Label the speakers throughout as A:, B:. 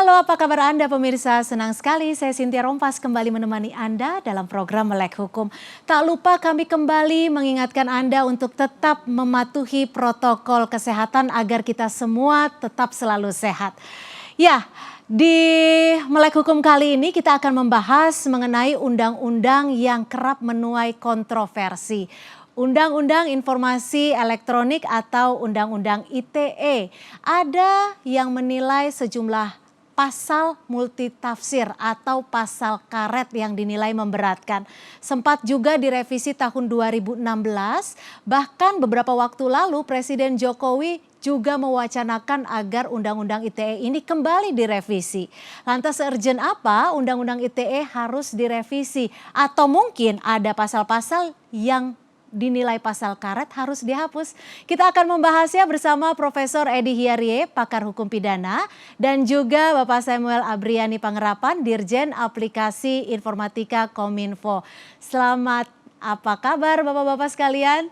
A: Halo, apa kabar Anda pemirsa? Senang sekali saya Cynthia Rompas kembali menemani Anda dalam program Melek Hukum. Tak lupa kami kembali mengingatkan Anda untuk tetap mematuhi protokol kesehatan agar kita semua tetap selalu sehat. Ya, di Melek Hukum kali ini kita akan membahas mengenai undang-undang yang kerap menuai kontroversi. Undang-undang Informasi Elektronik atau Undang-undang ITE. Ada yang menilai sejumlah pasal multitafsir atau pasal karet yang dinilai memberatkan. Sempat juga direvisi tahun 2016, bahkan beberapa waktu lalu Presiden Jokowi juga mewacanakan agar Undang-Undang ITE ini kembali direvisi. Lantas urgent apa Undang-Undang ITE harus direvisi? Atau mungkin ada pasal-pasal yang dinilai pasal karet harus dihapus. Kita akan membahasnya bersama Profesor Edi Hiarie, pakar hukum pidana, dan juga Bapak Samuel Abriani Pangerapan, Dirjen Aplikasi Informatika Kominfo. Selamat, apa kabar Bapak-bapak sekalian?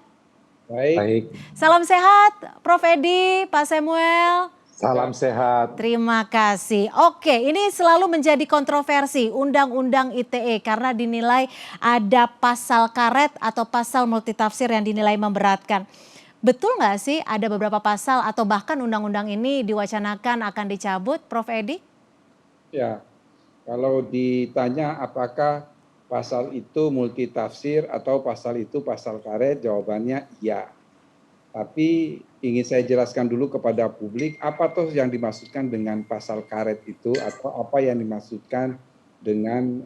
B: Baik.
A: Salam sehat Prof Edi, Pak Samuel.
B: Salam sehat.
A: Terima kasih. Oke, ini selalu menjadi kontroversi Undang-Undang ITE karena dinilai ada pasal karet atau pasal multitafsir yang dinilai memberatkan. Betul nggak sih ada beberapa pasal atau bahkan undang-undang ini diwacanakan akan dicabut, Prof Edi?
B: Ya, kalau ditanya apakah pasal itu multitafsir atau pasal itu pasal karet, jawabannya iya. Tapi ingin saya jelaskan dulu kepada publik apa tuh yang dimaksudkan dengan pasal karet itu atau apa yang dimaksudkan dengan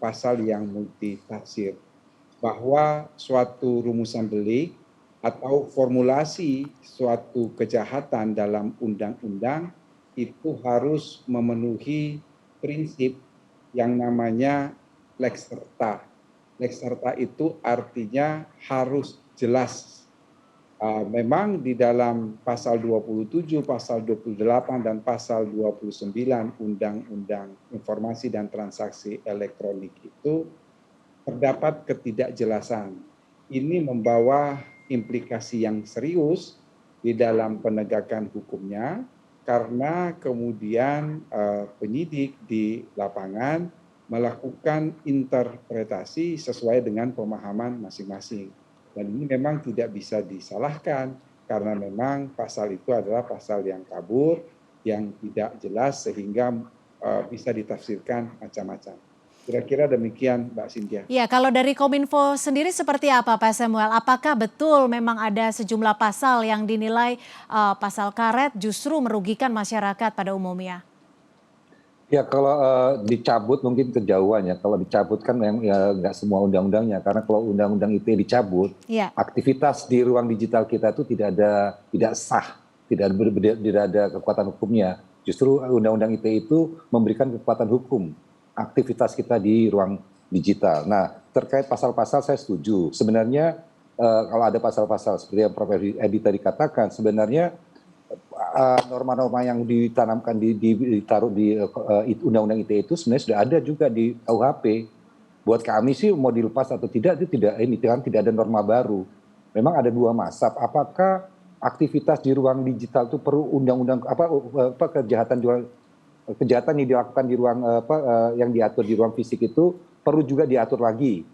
B: pasal yang multitafsir. Bahwa suatu rumusan delik atau formulasi suatu kejahatan dalam undang-undang itu harus memenuhi prinsip yang namanya lex serta. Lex serta itu artinya harus jelas. Memang di dalam pasal 27, pasal 28, dan pasal 29 Undang-Undang Informasi dan Transaksi Elektronik itu terdapat ketidakjelasan. Ini membawa implikasi yang serius di dalam penegakan hukumnya karena kemudian penyidik di lapangan melakukan interpretasi sesuai dengan pemahaman masing-masing. Dan ini memang tidak bisa disalahkan karena memang pasal itu adalah pasal yang kabur, yang tidak jelas sehingga bisa ditafsirkan macam-macam. Kira-kira demikian Mbak Cynthia.
A: Ya, kalau dari Kominfo sendiri seperti apa Pak Samuel? Apakah betul memang ada sejumlah pasal yang dinilai pasal karet justru merugikan masyarakat pada umumnya?
C: Ya kalau dicabut mungkin kejauhan ya. Kalau dicabut kan memang ya nggak semua undang-undangnya. Karena kalau undang-undang ITE dicabut, aktivitas di ruang digital kita itu tidak sah, tidak ada kekuatan hukumnya. Justru undang-undang ITE itu memberikan kekuatan hukum aktivitas kita di ruang digital. Nah terkait pasal-pasal saya setuju. Sebenarnya kalau ada pasal-pasal seperti yang Prof Edi tadi katakan, sebenarnya norma-norma yang ditanamkan ditaruh di undang-undang ITE itu sebenarnya sudah ada juga di KUHP. Buat kami sih mau dilepas atau tidak itu tidak ada norma baru. Memang ada dua mazhab. Apakah aktivitas di ruang digital itu perlu undang-undang apa kejahatan yang dilakukan di ruang yang diatur di ruang fisik itu perlu juga diatur lagi.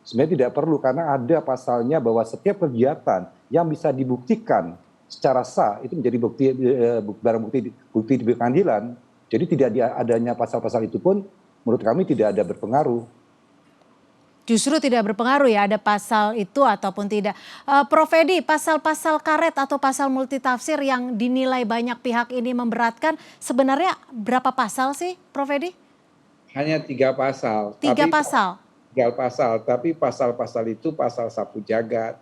C: Sebenarnya tidak perlu karena ada pasalnya bahwa setiap kegiatan yang bisa dibuktikan secara sah itu menjadi barang bukti di pengadilan. Jadi tidak adanya pasal-pasal itu pun menurut kami tidak ada berpengaruh.
A: Justru tidak berpengaruh ya ada pasal itu ataupun tidak. Prof Edi, pasal-pasal karet atau pasal multitafsir yang dinilai banyak pihak ini memberatkan sebenarnya berapa pasal sih Prof Edi?
B: Hanya 3 pasal.
A: 3 pasal?
B: 3 pasal, tapi pasal-pasal itu pasal sapu jagat.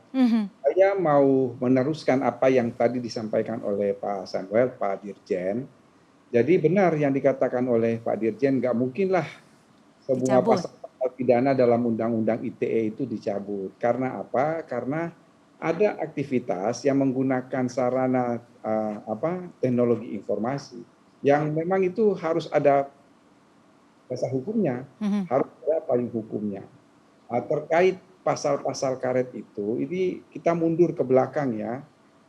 B: Saya mau meneruskan apa yang tadi disampaikan oleh Pak Samuel, Pak Dirjen. Jadi benar yang dikatakan oleh Pak Dirjen, nggak mungkinlah semua pasal pidana dalam Undang-Undang ITE itu dicabut. Karena apa? Karena ada aktivitas yang menggunakan sarana teknologi informasi yang memang itu harus ada dasar hukumnya, harus ada payung hukumnya. Terkait pasal-pasal karet itu, ini kita mundur ke belakang ya,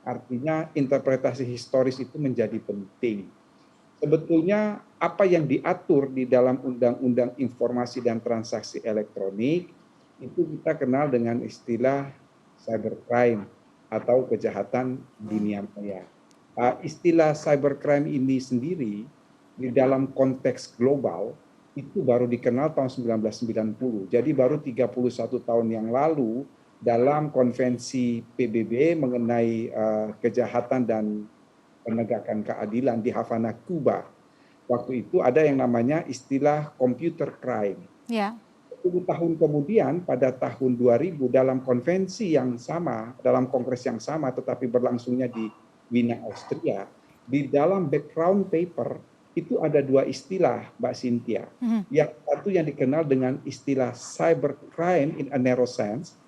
B: artinya interpretasi historis itu menjadi penting. sebetulnya apa yang diatur di dalam Undang-Undang Informasi dan Transaksi Elektronik itu kita kenal dengan istilah cybercrime atau kejahatan dunia maya. Istilah cybercrime ini sendiri di dalam konteks global itu baru dikenal tahun 1990. Jadi baru 31 tahun yang lalu dalam konvensi PBB mengenai kejahatan dan penegakan keadilan di Havana, Kuba. Waktu itu ada yang namanya istilah computer crime.
A: Ya.
B: 10 tahun kemudian pada tahun 2000 dalam konvensi yang sama, dalam kongres yang sama tetapi berlangsungnya di Wina, Austria, di dalam background paper itu ada dua istilah, Mbak Cynthia. Yang satu yang dikenal dengan istilah cybercrime in a narrow sense,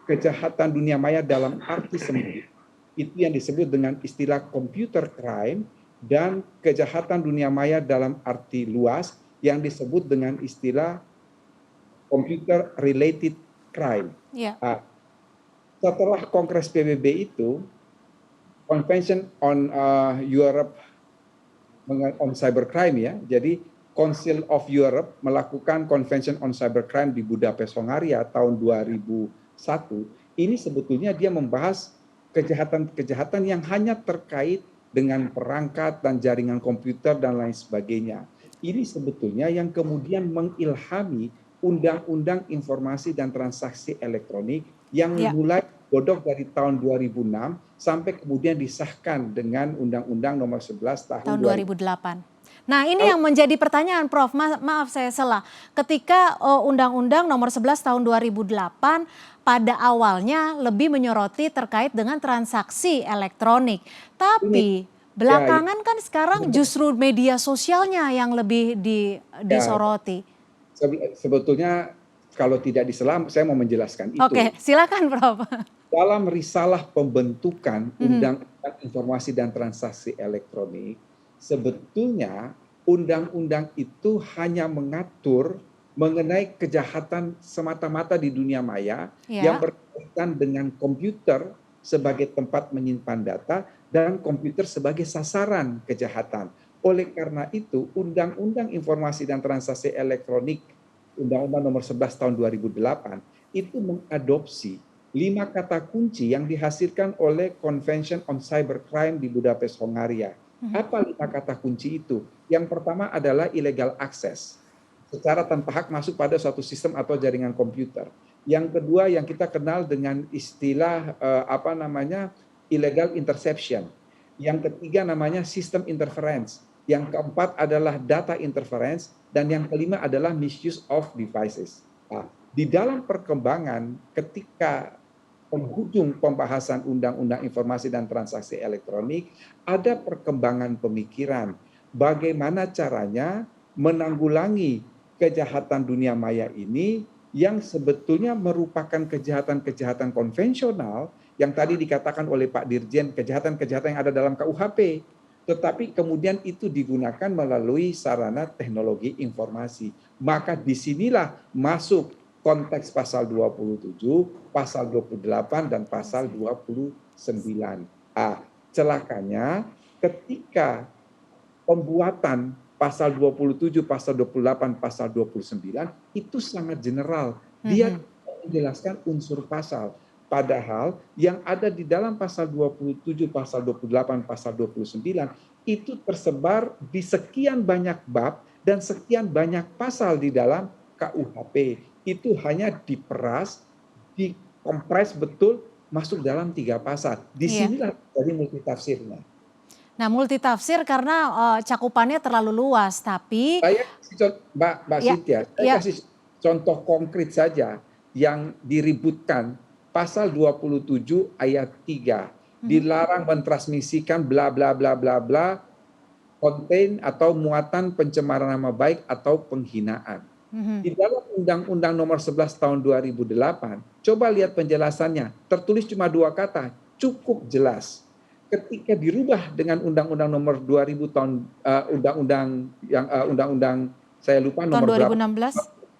B: kejahatan dunia maya dalam arti sempit. Itu yang disebut dengan istilah computer crime, dan kejahatan dunia maya dalam arti luas yang disebut dengan istilah computer related crime.
A: Yeah.
B: Setelah Kongres PBB itu, Convention on Europe on Cybercrime ya, jadi Council of Europe melakukan Convention on Cybercrime di Budapest, Hongaria tahun 2001. Ini sebetulnya dia membahas kejahatan-kejahatan yang hanya terkait dengan perangkat dan jaringan komputer dan lain sebagainya. Ini sebetulnya yang kemudian mengilhami Undang-Undang Informasi dan Transaksi Elektronik yang mulai godok dari tahun 2006 sampai kemudian disahkan dengan Undang-Undang Nomor 11 tahun
A: 2008. Nah, ini yang menjadi pertanyaan, Prof. Maaf saya salah. Ketika Undang-Undang Nomor 11 tahun 2008 pada awalnya lebih menyoroti terkait dengan transaksi elektronik. Tapi belakangan kan sekarang justru media sosialnya yang lebih disoroti.
B: Sebetulnya kalau tidak diselam, saya mau menjelaskan itu.
A: Oke, silakan, Prof.
B: Dalam risalah pembentukan Undang-Undang Informasi dan Transaksi Elektronik, sebetulnya undang-undang itu hanya mengatur mengenai kejahatan semata-mata di dunia maya yang berkaitan dengan komputer sebagai tempat menyimpan data dan komputer sebagai sasaran kejahatan. Oleh karena itu, Undang-Undang Informasi dan Transaksi Elektronik, Undang-Undang Nomor 11 tahun 2008, itu mengadopsi 5 kata kunci yang dihasilkan oleh Convention on Cybercrime di Budapest, Hongaria. Apa 5 kata kunci itu? Yang pertama adalah illegal access, secara tanpa hak masuk pada suatu sistem atau jaringan komputer. Yang kedua yang kita kenal dengan istilah illegal interception. Yang ketiga namanya system interference. Yang keempat adalah data interference, dan yang kelima adalah misuse of devices. Nah, di dalam perkembangan ketika penghujung pembahasan Undang-Undang Informasi dan Transaksi Elektronik, ada perkembangan pemikiran bagaimana caranya menanggulangi kejahatan dunia maya ini yang sebetulnya merupakan kejahatan-kejahatan konvensional yang tadi dikatakan oleh Pak Dirjen, kejahatan-kejahatan yang ada dalam KUHP. Tetapi kemudian itu digunakan melalui sarana teknologi informasi. Maka disinilah masuk konteks pasal 27, pasal 28, dan pasal 29. Celakanya ketika pembuatan pasal 27, pasal 28, pasal 29 itu sangat general. Dia menjelaskan unsur pasal. Padahal yang ada di dalam pasal 27, pasal 28, pasal 29 itu tersebar di sekian banyak bab dan sekian banyak pasal di dalam KUHP. Itu hanya diperas, dikompres betul, masuk dalam 3 pasal. Disinilah dari multitafsirnya.
A: Nah, multitafsir karena cakupannya terlalu luas, tapi
B: Mbak Cynthia, saya kasih contoh konkret saja yang diributkan. Pasal 27 ayat 3, dilarang mentransmisikan bla bla bla bla bla, konten atau muatan pencemaran nama baik atau penghinaan. Di dalam Undang-Undang Nomor 11 tahun 2008, coba lihat penjelasannya, tertulis cuma 2 kata, cukup jelas. Ketika dirubah dengan Undang-Undang Nomor 2000 tahun Undang-Undang saya lupa nomor
A: tahun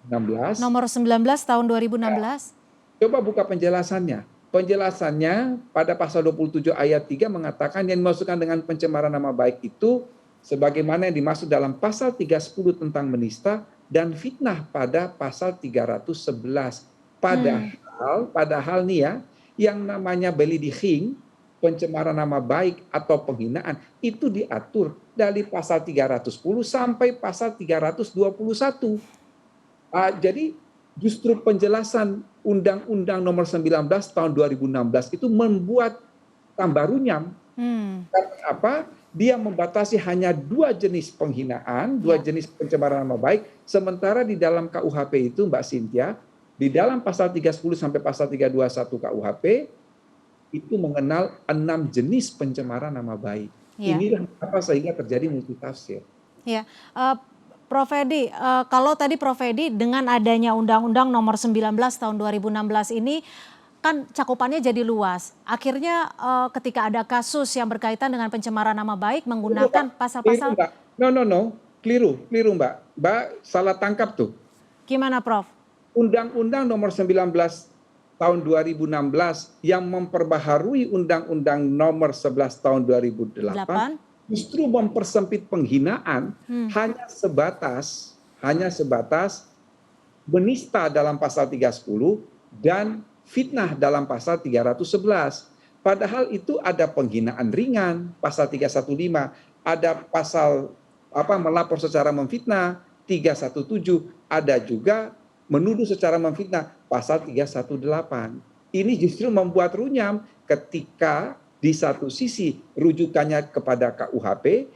A: 2016. Nomor 19 tahun 2016.
B: Coba buka penjelasannya. Penjelasannya pada pasal 27 ayat 3 mengatakan yang dimaksudkan dengan pencemaran nama baik itu sebagaimana yang dimaksud dalam pasal 310 tentang menista dan fitnah pada pasal 311. Padahal nih ya, yang namanya belidihing, pencemaran nama baik atau penghinaan itu diatur dari pasal 310 sampai pasal 321. Jadi justru penjelasan Undang-Undang Nomor 19 tahun 2016 itu membuat tambah runyam. Karena apa? Dia membatasi hanya 2 jenis penghinaan, 2 jenis pencemaran nama baik, sementara di dalam KUHP itu Mbak Cynthia, di dalam pasal 310 sampai pasal 321 KUHP itu mengenal 6 jenis pencemaran nama baik. Inilah apa sehingga terjadi multitafsir.
A: Ya, Prof. Edi, kalau tadi Prof. Edi dengan adanya Undang-Undang Nomor 19 tahun 2016 ini kan cakupannya jadi luas. Akhirnya ketika ada kasus yang berkaitan dengan pencemaran nama baik menggunakan pasal-pasal.
B: No. Keliru Mbak. Mbak salah tangkap tuh.
A: Gimana Prof?
B: Undang-Undang Nomor 19 tahun 2016 yang memperbaharui Undang-Undang Nomor 11 tahun 2008 justru mempersempit penghinaan hanya sebatas menista dalam pasal 310 dan fitnah dalam pasal 311. Padahal itu ada penghinaan ringan, pasal 315, ada pasal melapor secara memfitnah, 317, ada juga menuduh secara memfitnah, pasal 318. Ini justru membuat runyam ketika di satu sisi rujukannya kepada KUHP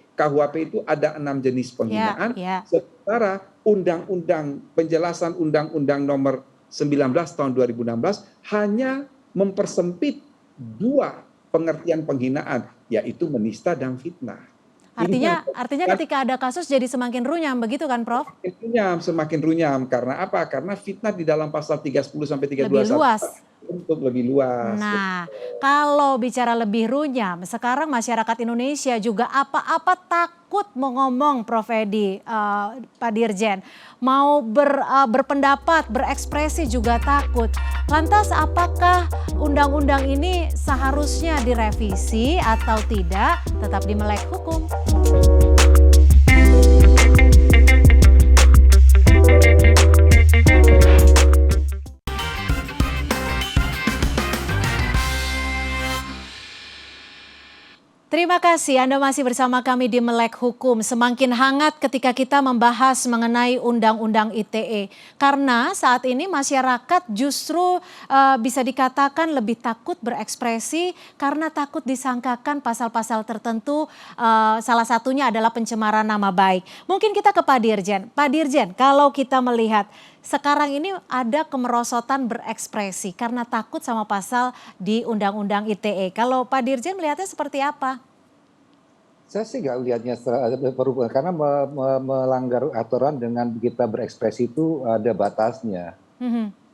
B: itu ada 6 jenis penghinaan, sementara penjelasan Undang-Undang Nomor 19 tahun 2016 hanya mempersempit 2 pengertian penghinaan, yaitu menista dan fitnah.
A: Artinya ketika ada kasus jadi semakin runyam, begitu kan Prof?
B: Semakin runyam. Karena apa? Karena fitnah di dalam pasal 310 sampai 321
A: lebih luas.
B: Untuk lebih luas.
A: Nah, kalau bicara lebih runyam, sekarang masyarakat Indonesia juga apa-apa takut mau ngomong Prof. Edi, Pak Dirjen. Mau berpendapat, berekspresi juga takut. Lantas apakah undang-undang ini seharusnya direvisi atau tidak? Tetap di Melek Hukum. Terima kasih Anda masih bersama kami di Melek Hukum. Semakin hangat ketika kita membahas mengenai Undang-Undang ITE. Karena saat ini masyarakat justru bisa dikatakan lebih takut berekspresi karena takut disangkakan pasal-pasal tertentu. Salah satunya adalah pencemaran nama baik. Mungkin kita ke Pak Dirjen. Pak Dirjen, kalau kita melihat sekarang ini ada kemerosotan berekspresi karena takut sama pasal di Undang-Undang ITE. Kalau Pak Dirjen melihatnya seperti apa?
C: Saya sih nggak lihatnya perubahan karena melanggar aturan dengan kita berekspresi itu ada batasnya.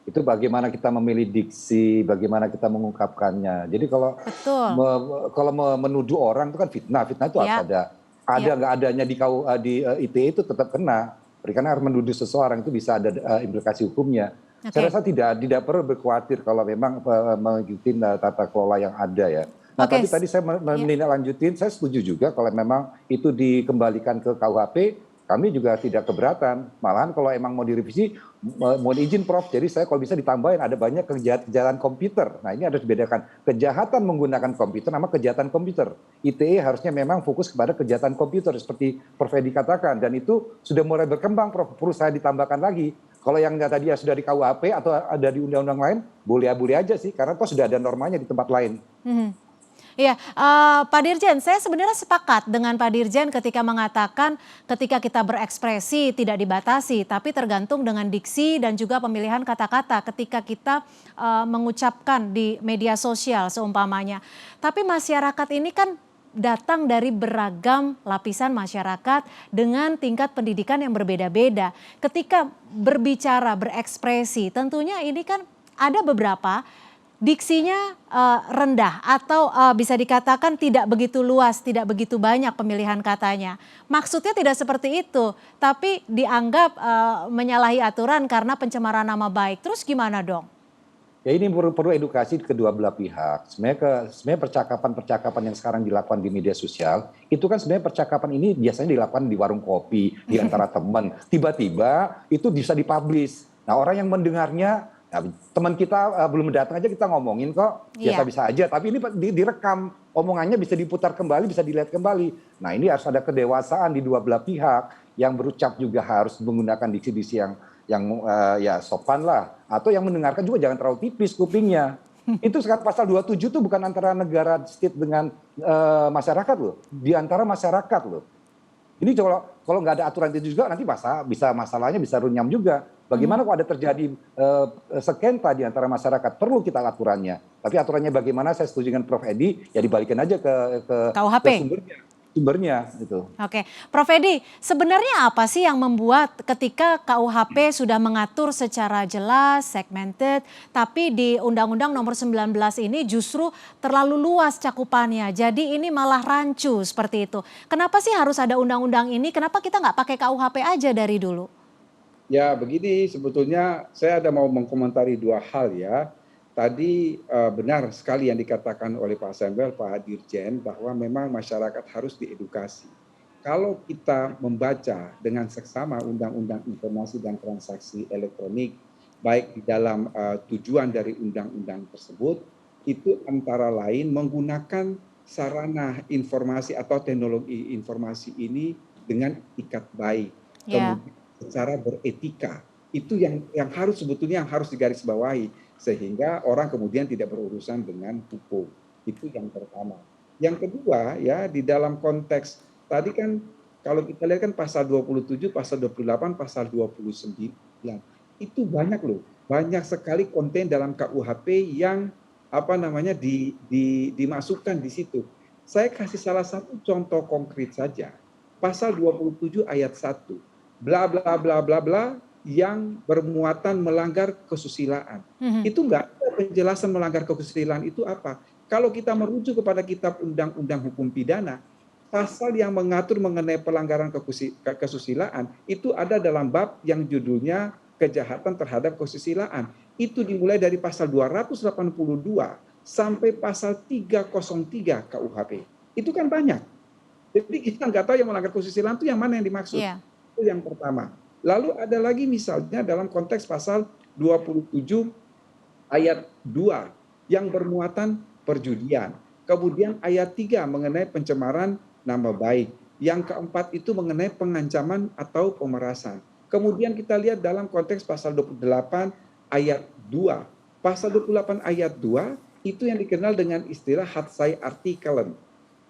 C: Itu bagaimana kita memilih diksi, bagaimana kita mengungkapkannya. Jadi kalau menuduh orang itu kan fitnah itu harus ada nggak adanya di ITE itu tetap kena. Karena harus menuduh seseorang itu bisa ada implikasi hukumnya. Saya rasa tidak perlu berkhawatir kalau memang mengikuti tata kelola yang ada ya. Nah tapi tadi saya menindaklanjutin, saya setuju juga kalau memang itu dikembalikan ke KUHP, kami juga tidak keberatan. Malahan kalau emang mau direvisi, mohon izin Prof. Jadi saya kalau bisa ditambahin ada banyak kejahatan komputer. Nah ini harus dibedakan. Kejahatan menggunakan komputer sama kejahatan komputer. ITE harusnya memang fokus kepada kejahatan komputer seperti Prof. Edi katakan. Dan itu sudah mulai berkembang Prof. Perlu saya ditambahkan lagi. Kalau yang tadi sudah di KUHP atau ada di undang-undang lain, boleh aja sih. Karena toh sudah ada normanya di tempat lain.
A: Iya, Pak Dirjen, saya sebenarnya sepakat dengan Pak Dirjen ketika mengatakan ketika kita berekspresi tidak dibatasi, tapi tergantung dengan diksi dan juga pemilihan kata-kata ketika kita mengucapkan di media sosial seumpamanya. Tapi masyarakat ini kan datang dari beragam lapisan masyarakat dengan tingkat pendidikan yang berbeda-beda. Ketika berbicara, berekspresi, tentunya ini kan ada beberapa diksinya rendah atau bisa dikatakan tidak begitu luas, tidak begitu banyak pemilihan katanya. Maksudnya tidak seperti itu, tapi dianggap menyalahi aturan karena pencemaran nama baik. Terus gimana dong?
C: Ya ini perlu edukasi kedua belah pihak. Sebenarnya percakapan-percakapan yang sekarang dilakukan di media sosial, itu kan sebenarnya percakapan ini biasanya dilakukan di warung kopi, di antara teman. Tiba-tiba itu bisa dipublish. Nah orang yang mendengarnya, nah, teman kita belum datang aja kita ngomongin kok, biasa-biasa aja. Tapi ini direkam, omongannya bisa diputar kembali, bisa dilihat kembali. Nah ini harus ada kedewasaan di dua belah pihak, yang berucap juga harus menggunakan diksi-diksi yang ya sopan lah, atau yang mendengarkan juga jangan terlalu tipis kupingnya. Itu sekarang pasal 27 itu bukan antara negara state dengan masyarakat loh, di antara masyarakat loh. Ini kalau nggak ada aturan itu juga nanti masalahnya bisa runyam juga. Bagaimana kalau ada terjadi sengketa di antara masyarakat, perlu kita aturannya. Tapi aturannya bagaimana, saya setuju dengan Prof. Edi, ya dibalikin aja ke
A: KUHP.
C: Sumbernya gitu.
A: Oke, Prof. Edi, sebenarnya apa sih yang membuat ketika KUHP sudah mengatur secara jelas, segmented, tapi di Undang-Undang Nomor 19 ini justru terlalu luas cakupannya, jadi ini malah rancu seperti itu. Kenapa sih harus ada undang-undang ini? Kenapa kita nggak pakai KUHP aja dari dulu?
B: Ya begini, sebetulnya saya ada mau mengkomentari dua hal ya. Tadi benar sekali yang dikatakan oleh Pak Samuel, Pak Dirjen, bahwa memang masyarakat harus diedukasi. Kalau kita membaca dengan seksama Undang-Undang Informasi dan Transaksi Elektronik, baik di dalam tujuan dari undang-undang tersebut, itu antara lain menggunakan sarana informasi atau teknologi informasi ini dengan etikat baik, kemudian secara beretika. Itu yang harus sebetulnya yang harus digarisbawahi, sehingga orang kemudian tidak berurusan dengan hukum. Itu yang pertama. Yang kedua ya, di dalam konteks tadi kan kalau kita lihat kan pasal 27, pasal 28, pasal 29 itu banyak loh, banyak sekali konten dalam KUHP yang dimasukkan di situ. Saya kasih salah satu contoh konkret saja. Pasal 27 ayat 1. Bla bla bla bla bla yang bermuatan melanggar kesusilaan. Itu enggak ada penjelasan melanggar kesusilaan itu apa. Kalau kita merujuk kepada kitab Undang-Undang Hukum Pidana, pasal yang mengatur mengenai pelanggaran kesusilaan itu ada dalam bab yang judulnya kejahatan terhadap kesusilaan. Itu dimulai dari pasal 282 sampai pasal 303 KUHP. Itu kan banyak. Jadi kita nggak tahu yang melanggar kesusilaan itu yang mana yang dimaksud. Itu yang pertama. Lalu ada lagi misalnya dalam konteks pasal 27 ayat 2 yang bermuatan perjudian. Kemudian ayat 3 mengenai pencemaran nama baik. Yang keempat itu mengenai pengancaman atau pemerasan. Kemudian kita lihat dalam konteks pasal 28 ayat 2. Pasal 28 ayat 2 itu yang dikenal dengan istilah hatsai artikelen.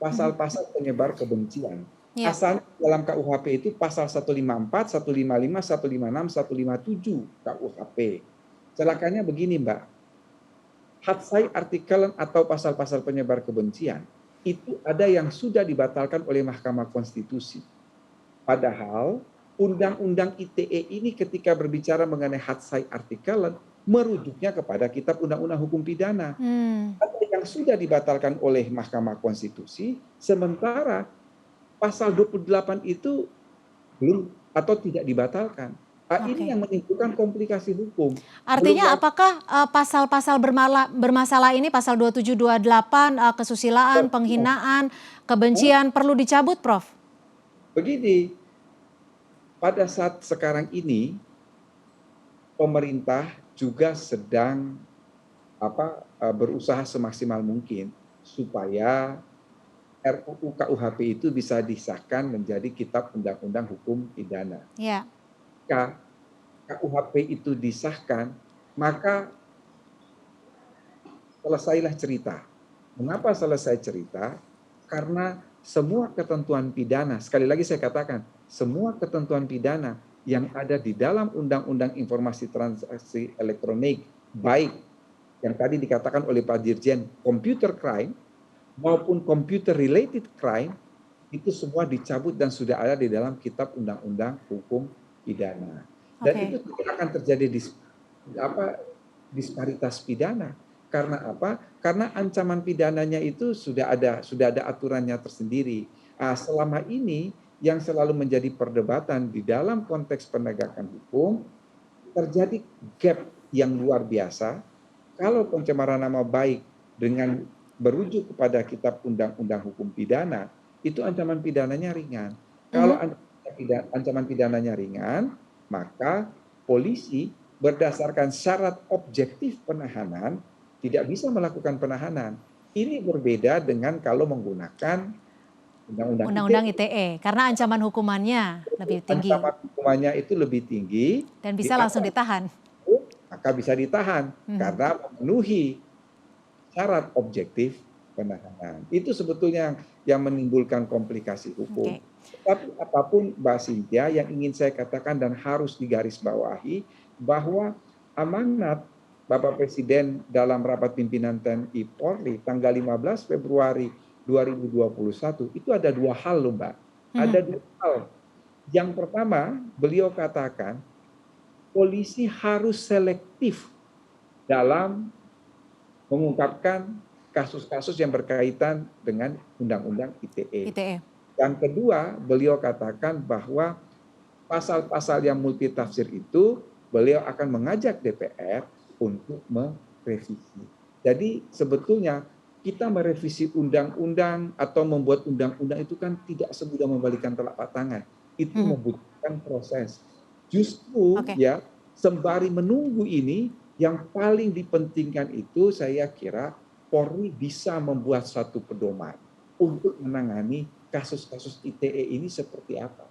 B: Pasal-pasal penyebar kebencian. Asalnya dalam KUHP itu pasal 154, 155, 156, 157 KUHP. Celakanya begini Mbak, hatsai artikelen atau pasal-pasal penyebar kebencian itu ada yang sudah dibatalkan oleh Mahkamah Konstitusi. Padahal Undang-Undang ITE ini ketika berbicara mengenai hatsai artikelen merujuknya kepada Kitab Undang-Undang Hukum Pidana. Ada yang sudah dibatalkan oleh Mahkamah Konstitusi, sementara pasal 28 itu belum atau tidak dibatalkan. Ini yang menimbulkan komplikasi hukum.
A: Artinya apakah pasal-pasal bermasalah ini, pasal 27, 28, kesusilaan, penghinaan, kebencian perlu dicabut, Prof?
B: Begini, pada saat sekarang ini pemerintah juga sedang berusaha semaksimal mungkin supaya RUU KUHP itu bisa disahkan menjadi Kitab Undang-Undang Hukum Pidana. Jika KUHP itu disahkan, maka selesailah cerita. Mengapa selesai cerita? Karena semua ketentuan pidana, sekali lagi saya katakan, semua ketentuan pidana yang ada di dalam Undang-Undang Informasi Transaksi Elektronik, baik yang tadi dikatakan oleh Pak Dirjen, computer crime, maupun computer related crime, itu semua dicabut dan sudah ada di dalam Kitab Undang-Undang Hukum Pidana. Dan itu tidak akan terjadi disparitas pidana. Karena apa? Karena ancaman pidananya itu sudah ada aturannya tersendiri. Selama ini yang selalu menjadi perdebatan di dalam konteks penegakan hukum, terjadi gap yang luar biasa Kalau pencemaran nama baik dengan berujuk kepada kitab undang-undang hukum pidana, itu ancaman pidananya ringan. Kalau ancaman pidananya ringan, maka polisi berdasarkan syarat objektif penahanan tidak bisa melakukan penahanan. Ini berbeda dengan kalau menggunakan
A: Undang-Undang ITE, karena ancaman hukumannya lebih tinggi.
B: Ancaman hukumannya itu lebih tinggi.
A: Dan bisa langsung ditahan.
B: Maka bisa ditahan karena memenuhi syarat objektif penahanan. Itu sebetulnya yang menimbulkan komplikasi hukum. Tapi apapun Mbak Cynthia, yang ingin saya katakan dan harus digarisbawahi bahwa amanat Bapak Presiden dalam rapat pimpinan TNI Polri tanggal 15 Februari 2021 itu ada dua hal loh Mbak. Ada dua hal. Yang pertama, beliau katakan polisi harus selektif dalam mengungkapkan kasus-kasus yang berkaitan dengan Undang-Undang ITE. Yang kedua, beliau katakan bahwa pasal-pasal yang multitafsir itu beliau akan mengajak DPR untuk merevisi. Jadi sebetulnya kita merevisi undang-undang atau membuat undang-undang itu kan tidak semudah membalikan telapak tangan. Itu membutuhkan proses. Justru ya sembari menunggu ini, yang paling dipentingkan itu saya kira Polri bisa membuat satu pedoman untuk menangani kasus-kasus ITE ini seperti apa.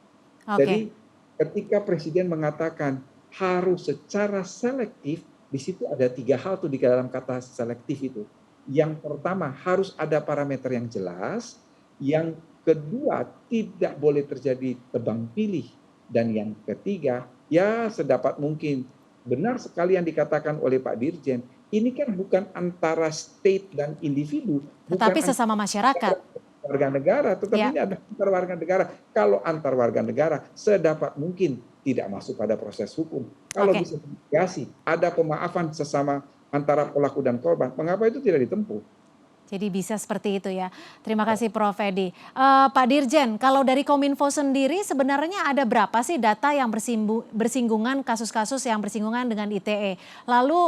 B: Jadi ketika Presiden mengatakan harus secara selektif, di situ ada tiga hal tuh di dalam kata selektif itu. Yang pertama harus ada parameter yang jelas, yang kedua tidak boleh terjadi tebang pilih, dan yang ketiga ya sedapat mungkin. Benar sekali yang dikatakan oleh Pak Dirjen, ini kan bukan antara state dan individu,
A: tetapi sesama masyarakat.
B: Warga negara, tetapi ini ada antar warga negara. Kalau antar warga negara, sedapat mungkin tidak masuk pada proses hukum. Kalau bisa mediasi, ada pemaafan sesama antara pelaku dan korban, mengapa itu tidak ditempuh?
A: Jadi bisa seperti itu ya. Terima kasih Prof. Edi. Pak Dirjen, kalau dari Kominfo sendiri sebenarnya ada berapa sih data yang bersinggungan, kasus-kasus yang bersinggungan dengan ITE? Lalu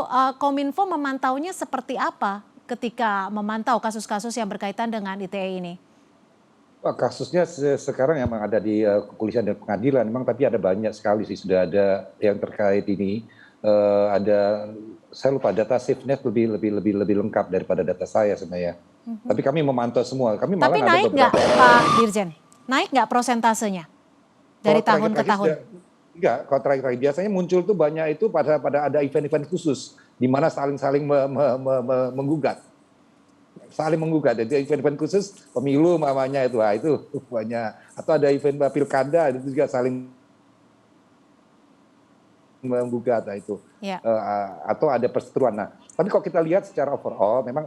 A: Kominfo memantaunya seperti apa ketika memantau kasus-kasus yang berkaitan dengan ITE ini?
C: Kasusnya sekarang memang ada di kepolisian dan pengadilan, memang, tapi ada banyak sekali sih, sudah ada yang terkait ini. Ada, saya lupa, data SafeNet lebih lengkap daripada data saya sebenarnya. Tapi kami memantau semua. Kami malah
A: tapi naik nggak Pak Dirjen? Naik nggak prosentasenya dari tahun ke tahun?
C: Enggak, kalau terakhir biasanya muncul tuh banyak itu pada ada event-event khusus di mana saling menggugat. Saling menggugat, jadi event-event khusus pemilu mamanya itu banyak. Atau ada event pilkada itu juga saling menggugat itu, atau ada perseteruan. Nah, tapi kalau kita lihat secara overall, memang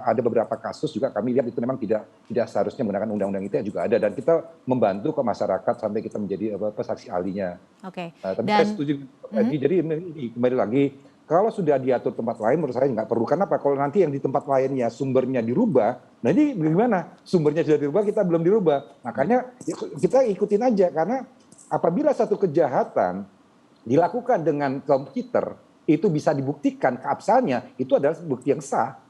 C: ada beberapa kasus juga kami lihat itu memang tidak seharusnya menggunakan undang-undang ITE juga ada, dan kita membantu ke masyarakat sampai kita menjadi saksi ahlinya. Tapi saya setuju tadi. Jadi kembali lagi, kalau sudah diatur tempat lain, menurut saya nggak perlu. Kenapa? Kalau nanti yang di tempat lainnya sumbernya dirubah, nah ini bagaimana? Sumbernya sudah dirubah, kita belum dirubah. Makanya kita ikutin aja, karena apabila satu kejahatan dilakukan dengan komputer, itu bisa dibuktikan keabsahannya, itu adalah bukti yang sah.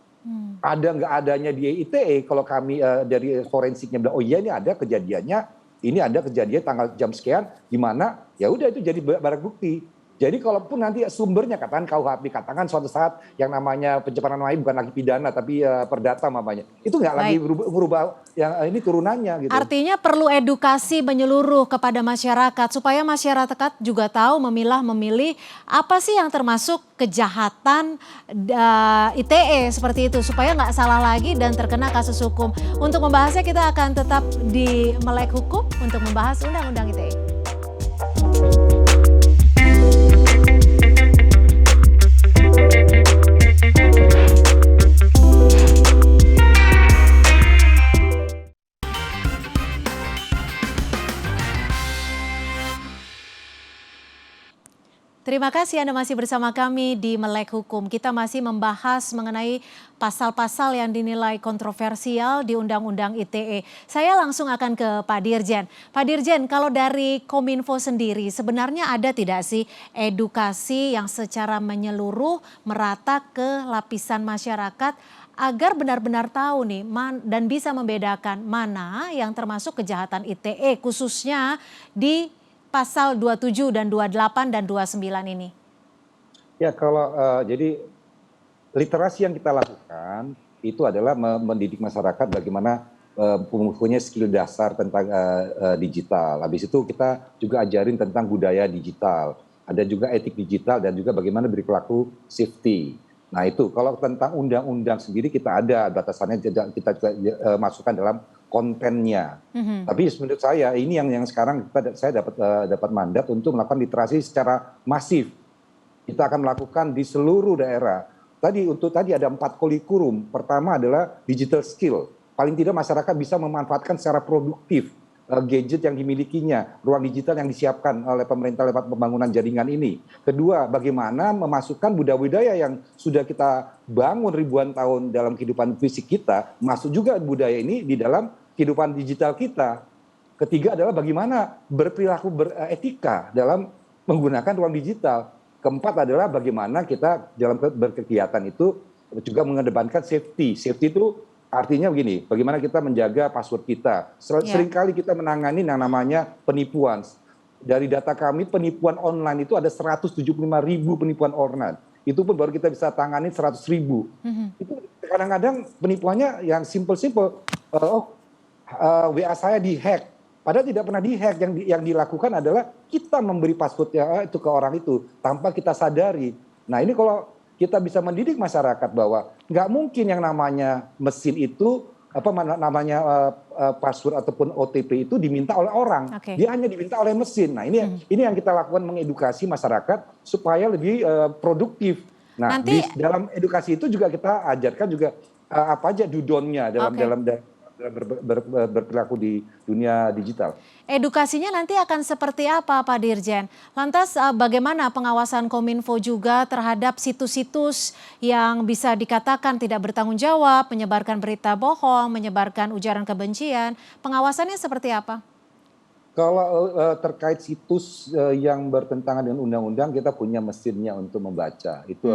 C: Ada nggak adanya di ITE, kalau kami dari forensiknya bilang, oh iya ini ada kejadiannya, ini ada kejadian tanggal jam sekian, di mana ya udah itu jadi barang bukti. Jadi kalaupun nanti sumbernya katakan KUHP, katakan suatu saat yang namanya pencemaran nama baik bukan lagi pidana tapi perdata mamanya, itu nggak lagi merubah yang ini turunannya gitu.
A: Artinya perlu edukasi menyeluruh kepada masyarakat supaya masyarakat juga tahu memilih apa sih yang termasuk kejahatan ITE seperti itu, supaya nggak salah lagi dan terkena kasus hukum. Untuk membahasnya kita akan tetap di Melek Hukum untuk membahas Undang-Undang ITE. Terima kasih Anda masih bersama kami di Melek Hukum. Kita masih membahas mengenai pasal-pasal yang dinilai kontroversial di Undang-Undang ITE. Saya langsung akan ke Pak Dirjen. Pak Dirjen, kalau dari Kominfo sendiri sebenarnya ada tidak sih edukasi yang secara menyeluruh merata ke lapisan masyarakat agar benar-benar tahu nih dan bisa membedakan mana yang termasuk kejahatan ITE khususnya di pasal 27 dan 28 dan 29 ini?
C: Ya kalau jadi literasi yang kita lakukan itu adalah mendidik masyarakat bagaimana mempunyai skill dasar tentang digital. Habis itu kita juga ajarin tentang budaya digital. Ada juga etik digital dan juga bagaimana berperilaku safety. Nah itu kalau tentang undang-undang sendiri kita ada batasannya, kita juga masukkan dalam kontennya. Tapi menurut saya ini yang sekarang saya dapat mandat untuk melakukan literasi secara masif. Kita akan melakukan di seluruh daerah. Tadi ada 4 kurikulum. Pertama adalah digital skill. Paling tidak masyarakat bisa memanfaatkan secara produktif gadget yang dimilikinya, ruang digital yang disiapkan oleh pemerintah lewat pembangunan jaringan ini. Kedua, bagaimana memasukkan budaya-budaya yang sudah kita bangun ribuan tahun dalam kehidupan fisik kita, masuk juga budaya ini di dalam kehidupan digital kita. Ketiga adalah bagaimana berperilaku beretika dalam menggunakan ruang digital. Keempat adalah bagaimana kita dalam berkegiatan itu juga mengedepankan safety. Safety itu artinya begini, bagaimana kita menjaga password kita. Seringkali kita menangani yang namanya penipuan. Dari data kami penipuan online itu ada 175.000 penipuan online. Itu pun baru kita bisa tangani 100.000. Itu kadang-kadang penipuannya yang simple-simple. WA saya dihack. Padahal tidak pernah dihack. Yang dilakukan adalah kita memberi passwordnya itu ke orang itu tanpa kita sadari. Nah ini kalau kita bisa mendidik masyarakat bahwa nggak mungkin yang namanya mesin itu password ataupun OTP itu diminta oleh orang. Dia hanya diminta oleh mesin. Nah ini yang kita lakukan, mengedukasi masyarakat supaya lebih produktif. Nah di dalam edukasi itu juga kita ajarkan juga apa aja dudonnya dalam berperilaku di dunia digital.
A: Edukasinya nanti akan seperti apa Pak Dirjen? Lantas bagaimana pengawasan Kominfo juga terhadap situs-situs yang bisa dikatakan tidak bertanggung jawab, menyebarkan berita bohong, menyebarkan ujaran kebencian, pengawasannya seperti apa?
C: Kalau terkait situs yang bertentangan dengan undang-undang, kita punya mesinnya untuk membaca. Itu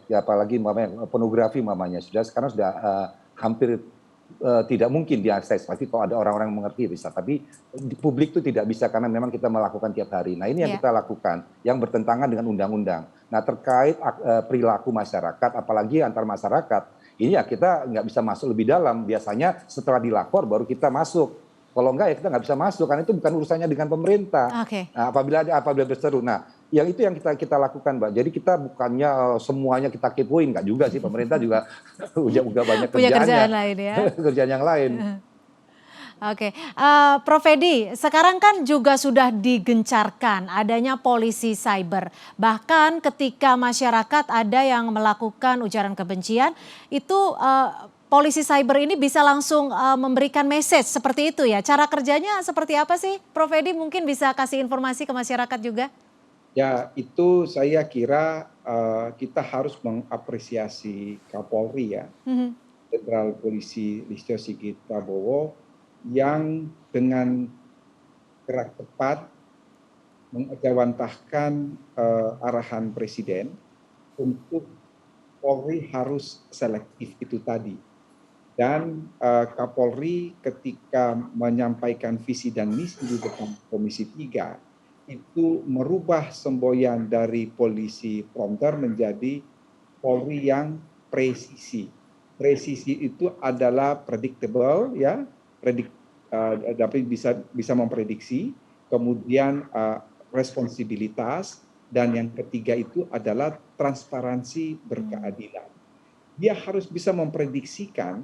C: apalagi pornografi sudah sekarang sudah hampir tidak mungkin diakses, pasti kalau ada orang-orang yang mengerti bisa, tapi di publik itu tidak bisa karena memang kita melakukan tiap hari. Nah ini yang kita lakukan, yang bertentangan dengan undang-undang. Nah terkait perilaku masyarakat, apalagi antar masyarakat, ini ya kita nggak bisa masuk lebih dalam. Biasanya setelah dilapor baru kita masuk. Kalau enggak ya kita nggak bisa masuk, karena itu bukan urusannya dengan pemerintah. Nah, apabila berseru. Nah yang itu yang kita lakukan Mbak. Jadi kita bukannya semuanya kita kepoin, nggak juga sih, pemerintah juga udah banyak
A: kerjaan lain ya.
C: Kerjaan yang lain.
A: Prof Edi, sekarang kan juga sudah digencarkan adanya polisi cyber. Bahkan ketika masyarakat ada yang melakukan ujaran kebencian, itu polisi cyber ini bisa langsung memberikan message seperti itu ya. Cara kerjanya seperti apa sih Prof Edi? Mungkin bisa kasih informasi ke masyarakat juga.
B: Ya, itu saya kira kita harus mengapresiasi Kapolri ya, Jenderal Polisi Listio Sigit Prabowo, yang dengan gerak cepat mengejawantahkan arahan Presiden untuk Polri harus selektif itu tadi. Dan Kapolri ketika menyampaikan visi dan misi di depan Komisi 3, itu merubah semboyan dari polisi prompter menjadi Polri yang presisi. Presisi itu adalah predictable, ya, dapat bisa memprediksi. Kemudian responsibilitas, dan yang ketiga itu adalah transparansi berkeadilan. Dia harus bisa memprediksikan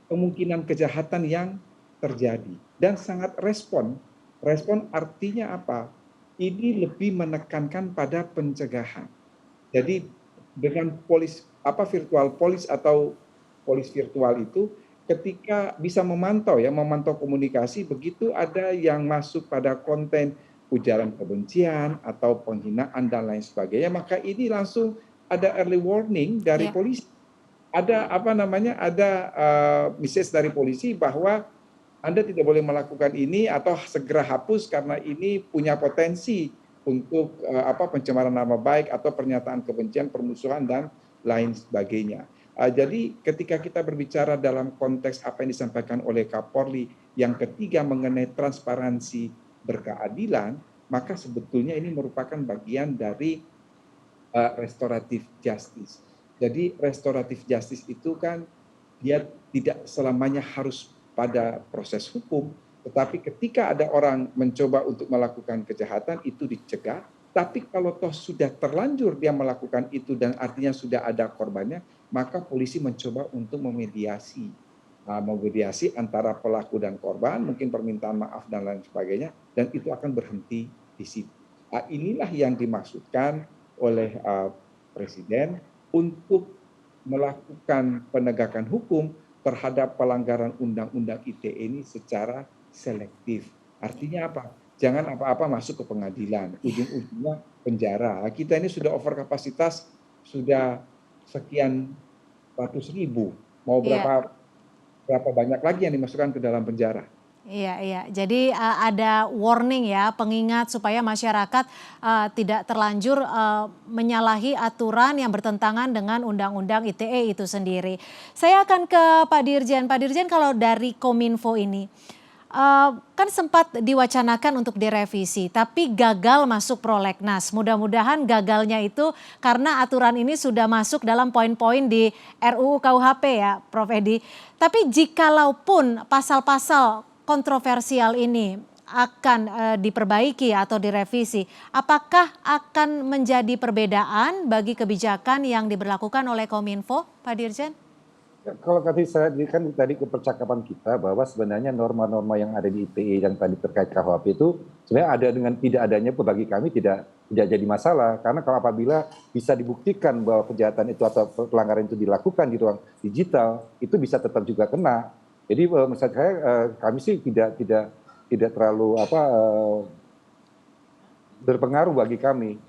B: kemungkinan kejahatan yang terjadi dan sangat respon. Respon artinya apa? Ini lebih menekankan pada pencegahan. Jadi dengan virtual police atau polis virtual itu, ketika bisa memantau komunikasi, begitu ada yang masuk pada konten ujaran kebencian atau penghinaan dan lain sebagainya, maka ini langsung ada early warning dari polisi. Ada message dari polisi bahwa Anda tidak boleh melakukan ini atau segera hapus karena ini punya potensi untuk pencemaran nama baik atau pernyataan kebencian, permusuhan dan lain sebagainya. Jadi ketika kita berbicara dalam konteks apa yang disampaikan oleh Kapolri, yang ketiga mengenai transparansi berkeadilan, maka sebetulnya ini merupakan bagian dari restoratif justice. Jadi restoratif justice itu kan dia tidak selamanya harus pada proses hukum, tetapi ketika ada orang mencoba untuk melakukan kejahatan itu dicegah. Tapi kalau toh sudah terlanjur dia melakukan itu dan artinya sudah ada korbannya, maka polisi mencoba untuk memediasi antara pelaku dan korban, mungkin permintaan maaf dan lain sebagainya, dan itu akan berhenti di situ. Inilah yang dimaksudkan oleh Presiden untuk melakukan penegakan hukum terhadap pelanggaran Undang-Undang ITE ini secara selektif. Artinya apa? Jangan apa-apa masuk ke pengadilan, ujung-ujungnya penjara. Kita ini sudah over kapasitas, sudah sekian ratus ribu. Mau berapa banyak lagi yang dimasukkan ke dalam penjara?
A: Iya. Jadi ada warning ya, pengingat supaya masyarakat tidak terlanjur menyalahi aturan yang bertentangan dengan Undang-Undang ITE itu sendiri. Saya akan ke Pak Dirjen. Pak Dirjen, kalau dari Kominfo ini, kan sempat diwacanakan untuk direvisi, tapi gagal masuk prolegnas. Mudah-mudahan gagalnya itu karena aturan ini sudah masuk dalam poin-poin di RUU KUHP ya, Prof. Edi. Tapi jikalaupun pasal-pasal kontroversial ini akan diperbaiki atau direvisi, apakah akan menjadi perbedaan bagi kebijakan yang diberlakukan oleh Kominfo, Pak Dirjen?
C: Kalau tadi kepercakapan kita bahwa sebenarnya norma-norma yang ada di ITE yang tadi terkait KUHP itu sebenarnya ada dengan tidak adanya bagi kami tidak jadi masalah, karena kalau apabila bisa dibuktikan bahwa kejahatan itu atau pelanggaran itu dilakukan di ruang digital, itu bisa tetap juga kena. Jadi menurut saya kami sih tidak terlalu berpengaruh bagi kami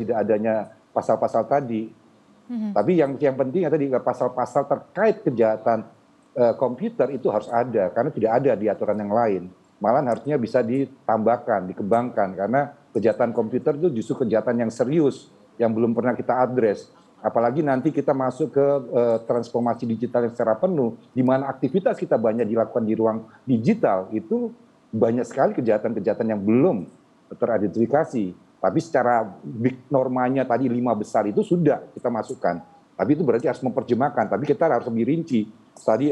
C: tidak adanya pasal-pasal tadi. Tapi yang penting tadi pasal-pasal terkait kejahatan komputer itu harus ada, karena tidak ada di aturan yang lain. Malah harusnya bisa ditambahkan, dikembangkan, karena kejahatan komputer itu justru kejahatan yang serius yang belum pernah kita address. Apalagi nanti kita masuk ke transformasi digital yang secara penuh, di mana aktivitas kita banyak dilakukan di ruang digital, itu banyak sekali kejahatan-kejahatan yang belum teridentifikasi. Tapi secara big normanya tadi 5 besar itu sudah kita masukkan. Tapi itu berarti harus memperjemahkan. Tapi kita harus lebih rinci. Tadi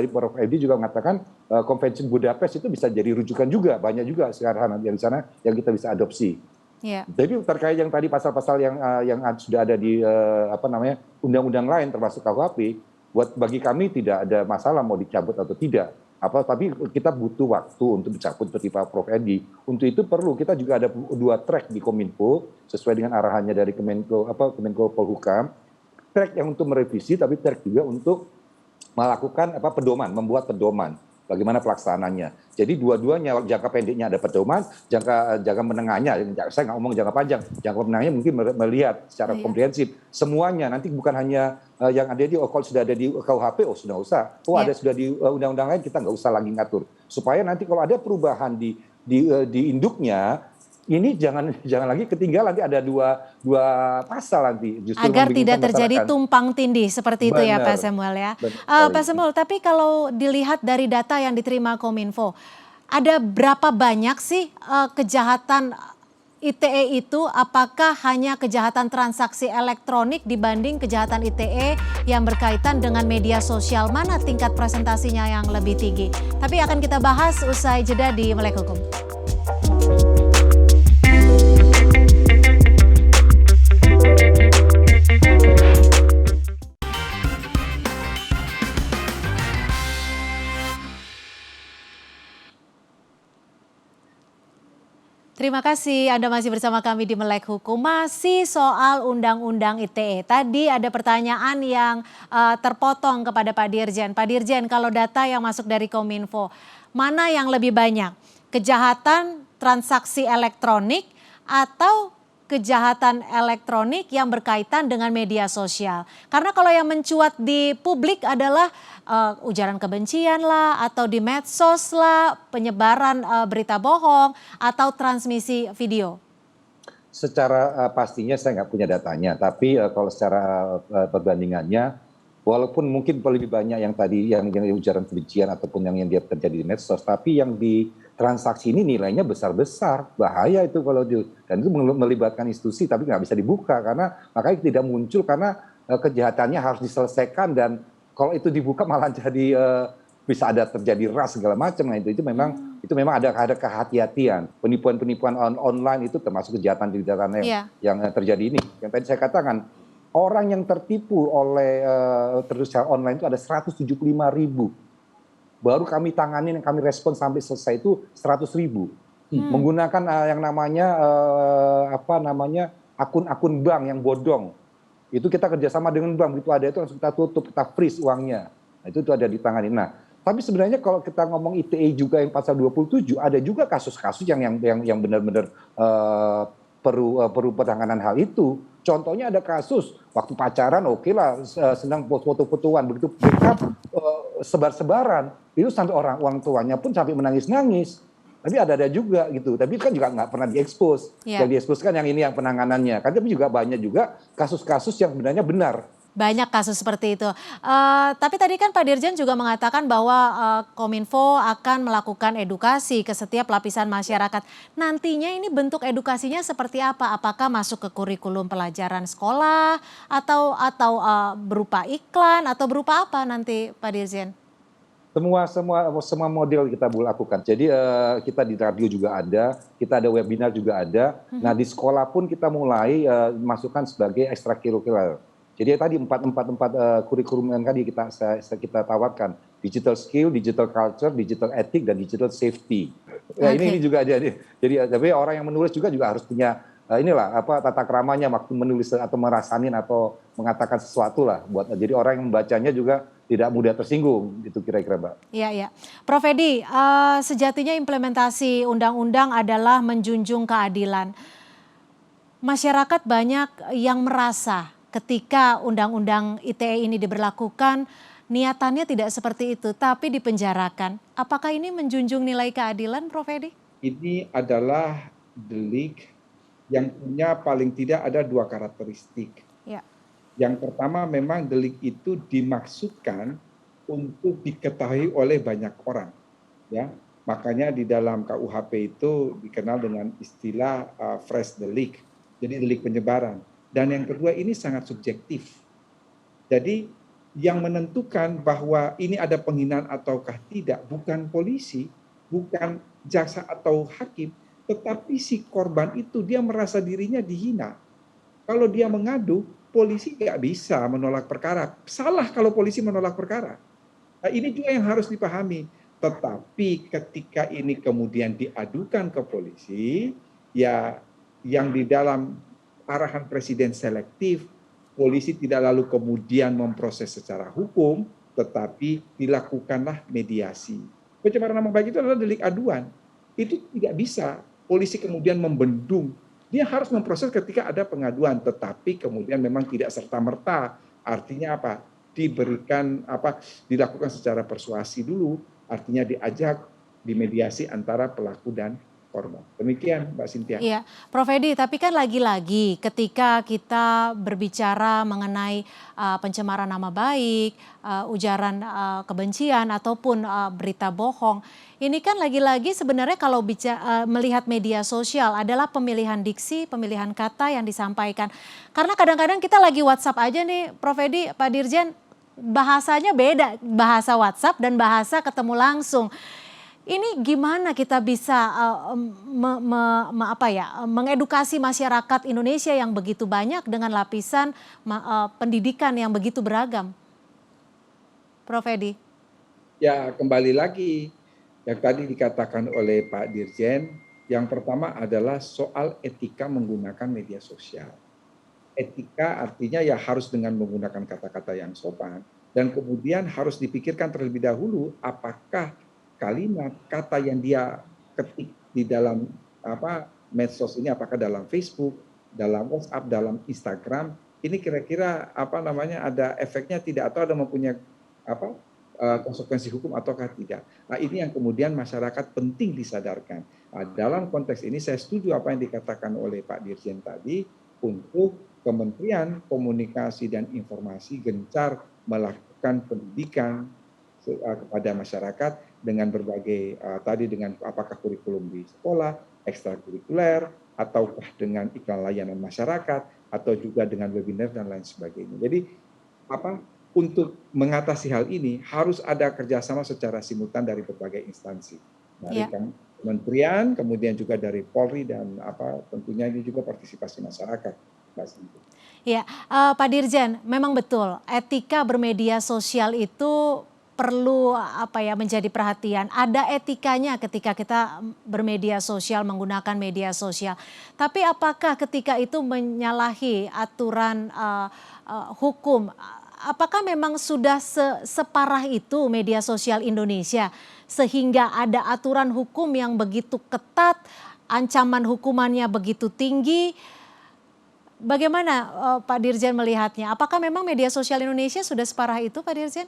C: Prof. Edi juga mengatakan Konvensi Budapest itu bisa jadi rujukan juga. Banyak juga sekarang yang di sana yang kita bisa adopsi. Jadi terkait yang tadi pasal-pasal yang sudah ada di undang-undang lain termasuk KUHP, bagi kami tidak ada masalah mau dicabut atau tidak. Tapi kita butuh waktu untuk dicabut seperti Pak Prof. Edi. Untuk itu perlu kita juga ada 2 track di Kominfo sesuai dengan arahannya dari Kemenko Polhukam. Track yang untuk merevisi, tapi track juga untuk melakukan pedoman, membuat pedoman. Bagaimana pelaksanaannya. Jadi dua-duanya, jangka pendeknya ada pedoman, jangka menengahnya, saya nggak ngomong jangka panjang, jangka menengahnya mungkin melihat secara komprehensif semuanya. Nanti bukan hanya yang ada kalau sudah ada di KUHP, sudah usah. Ada sudah di undang-undang lain, kita nggak usah lagi ngatur. Supaya nanti kalau ada perubahan di induknya, ini jangan lagi ketinggalan, nanti ada dua pasal nanti.
A: Agar tidak terjadi tumpang tindih seperti itu ya Pak Samuel ya. Pak Samuel, tapi kalau dilihat dari data yang diterima Kominfo, ada berapa banyak sih kejahatan ITE itu? Apakah hanya kejahatan transaksi elektronik dibanding kejahatan ITE yang berkaitan dengan media sosial? Mana tingkat presentasinya yang lebih tinggi? Tapi akan kita bahas usai jeda di Melek Hukum. Terima kasih Anda masih bersama kami di Melek Hukum. Masih soal Undang-Undang ITE. Tadi ada pertanyaan yang terpotong kepada Pak Dirjen. Pak Dirjen, kalau data yang masuk dari Kominfo, mana yang lebih banyak? Kejahatan transaksi elektronik atau kejahatan elektronik yang berkaitan dengan media sosial. Karena kalau yang mencuat di publik adalah ujaran kebencian lah, atau di medsos lah, penyebaran berita bohong, atau transmisi video.
C: Secara pastinya saya nggak punya datanya, tapi kalau secara perbandingannya, walaupun mungkin lebih banyak yang tadi yang ujaran kebencian ataupun yang dia terjadi di medsos, tapi yang di transaksi ini nilainya besar-besar, bahaya itu kalau dan itu melibatkan institusi tapi nggak bisa dibuka karena makanya tidak muncul karena kejahatannya harus diselesaikan dan kalau itu dibuka malah jadi bisa ada terjadi ras segala macam. Nah itu memang ada kehati-hatian. Penipuan online itu termasuk kejahatan yang terjadi ini. Yang tadi saya katakan orang yang tertipu oleh terus secara online itu ada 175.000. Baru kami tangani yang kami respon sampai selesai itu 100.000. Menggunakan yang namanya akun-akun bank yang bodong. Itu kita kerjasama dengan bank, begitu ada itu langsung kita tutup, kita freeze uangnya. Nah, itu ada ditangani. Nah, tapi sebenarnya kalau kita ngomong ITE juga yang pasal 27 ada juga kasus-kasus yang benar-benar perlu penanganan hal itu. Contohnya ada kasus waktu pacaran oke lah senang foto-fotoan, begitu break sebar-sebaran itu sampai orang tuanya pun sampai menangis-nangis. Tapi ada juga gitu. Tapi kan juga nggak pernah diekspos. Yang diekspos kan yang ini yang penanganannya. Kan tapi juga banyak juga kasus-kasus yang sebenarnya benar.
A: Banyak kasus seperti itu. Tapi tadi kan Pak Dirjen juga mengatakan bahwa Kominfo akan melakukan edukasi ke setiap lapisan masyarakat. Nantinya ini bentuk edukasinya seperti apa? Apakah masuk ke kurikulum pelajaran sekolah atau berupa iklan atau berupa apa nanti Pak Dirjen?
C: Semua model kita lakukan. Jadi kita di radio juga ada, kita ada webinar juga ada. Nah di sekolah pun kita mulai masukkan sebagai ekstrakurikuler. Jadi tadi empat kurikulum yang tadi kita tawarkan, digital skill, digital culture, digital ethic, dan digital safety. Nah, ini juga ada. Jadi tapi orang yang menulis juga harus punya tata keramanya waktu menulis atau merasanin atau mengatakan sesuatu lah. Jadi orang yang membacanya juga tidak mudah tersinggung, gitu kira-kira Mbak.
A: Iya. Prof Edi, sejatinya implementasi undang-undang adalah menjunjung keadilan. Masyarakat banyak yang merasa ketika undang-undang ITE ini diberlakukan, niatannya tidak seperti itu, tapi dipenjarakan. Apakah ini menjunjung nilai keadilan, Prof Edi?
B: Ini adalah delik yang punya paling tidak ada dua karakteristik.
A: Ya.
B: Yang pertama memang delik itu dimaksudkan untuk diketahui oleh banyak orang. Ya, makanya di dalam KUHP itu dikenal dengan istilah fresh delik, jadi delik penyebaran. Dan yang kedua ini sangat subjektif. Jadi yang menentukan bahwa ini ada penghinaan ataukah tidak bukan polisi, bukan jaksa atau hakim, tetapi si korban itu dia merasa dirinya dihina. Kalau dia mengadu, polisi nggak bisa menolak perkara. Salah kalau polisi menolak perkara. Nah, ini juga yang harus dipahami. Tetapi ketika ini kemudian diadukan ke polisi, ya yang di dalam arahan presiden selektif, polisi tidak lalu kemudian memproses secara hukum, tetapi dilakukanlah mediasi. Pencemaran nama baik itu adalah delik aduan. Itu tidak bisa polisi kemudian membendung. Dia harus memproses ketika ada pengaduan, tetapi kemudian memang tidak serta-merta. Artinya apa? Dilakukan secara persuasi dulu, artinya diajak, dimediasi antara pelaku dan korban. Demikian Mbak Cynthia.
A: Iya, Prof Edi, tapi kan lagi-lagi ketika kita berbicara mengenai pencemaran nama baik, ujaran kebencian ataupun berita bohong, ini kan lagi-lagi sebenarnya kalau melihat media sosial adalah pemilihan diksi, pemilihan kata yang disampaikan. Karena kadang-kadang kita lagi WhatsApp aja nih, Prof Edi, Pak Dirjen, bahasanya beda, bahasa WhatsApp dan bahasa ketemu langsung. Ini gimana kita bisa mengedukasi masyarakat Indonesia yang begitu banyak dengan lapisan pendidikan yang begitu beragam, Prof Edi?
B: Ya kembali lagi yang tadi dikatakan oleh Pak Dirjen, yang pertama adalah soal etika menggunakan media sosial. Etika artinya ya harus dengan menggunakan kata-kata yang sopan dan kemudian harus dipikirkan terlebih dahulu apakah kalimat, kata yang dia ketik di dalam medsos ini, apakah dalam Facebook, dalam WhatsApp, dalam Instagram, ini kira-kira ada efeknya tidak, atau ada mempunyai konsekuensi hukum ataukah tidak. Nah, ini yang kemudian masyarakat penting disadarkan. Nah, dalam konteks ini saya setuju apa yang dikatakan oleh Pak Dirjen tadi, untuk Kementerian Komunikasi dan Informasi gencar melakukan pendidikan kepada masyarakat dengan berbagai tadi, dengan apakah kurikulum di sekolah, ekstrakurikuler, ataukah dengan iklan layanan masyarakat, atau juga dengan webinar dan lain sebagainya. Jadi untuk mengatasi hal ini harus ada kerjasama secara simultan dari berbagai instansi, dari kementerian, kemudian juga dari Polri, dan tentunya ini juga partisipasi masyarakat.
A: Ya, Pak Dirjen, memang betul etika bermedia sosial itu perlu menjadi perhatian. Ada etikanya ketika kita bermedia sosial, menggunakan media sosial. Tapi apakah ketika itu menyalahi aturan hukum? Apakah memang sudah separah itu media sosial Indonesia sehingga ada aturan hukum yang begitu ketat, ancaman hukumannya begitu tinggi? Bagaimana Pak Dirjen melihatnya? Apakah memang media sosial Indonesia sudah separah itu, Pak Dirjen?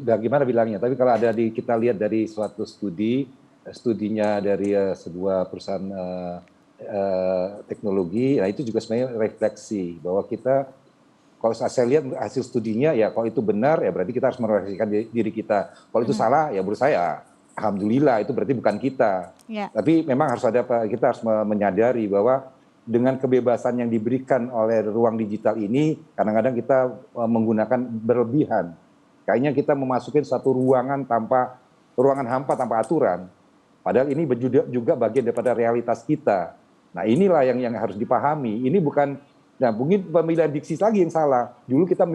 C: Bagaimana bilangnya? Tapi kalau kita lihat dari suatu studinya dari sebuah perusahaan teknologi, nah itu juga sebenarnya refleksi bahwa kita, kalau saya lihat hasil studinya, ya kalau itu benar ya berarti kita harus merefleksikan diri kita. Kalau itu salah ya menurut saya alhamdulillah itu berarti bukan kita. Tapi memang kita harus menyadari bahwa dengan kebebasan yang diberikan oleh ruang digital ini, kadang-kadang kita menggunakan berlebihan. Kayaknya kita memasukin satu ruangan hampa tanpa aturan. Padahal ini juga bagian daripada realitas kita. Nah, inilah yang harus dipahami. Ini bukan, mungkin pemilihan diksi lagi yang salah. Dulu kita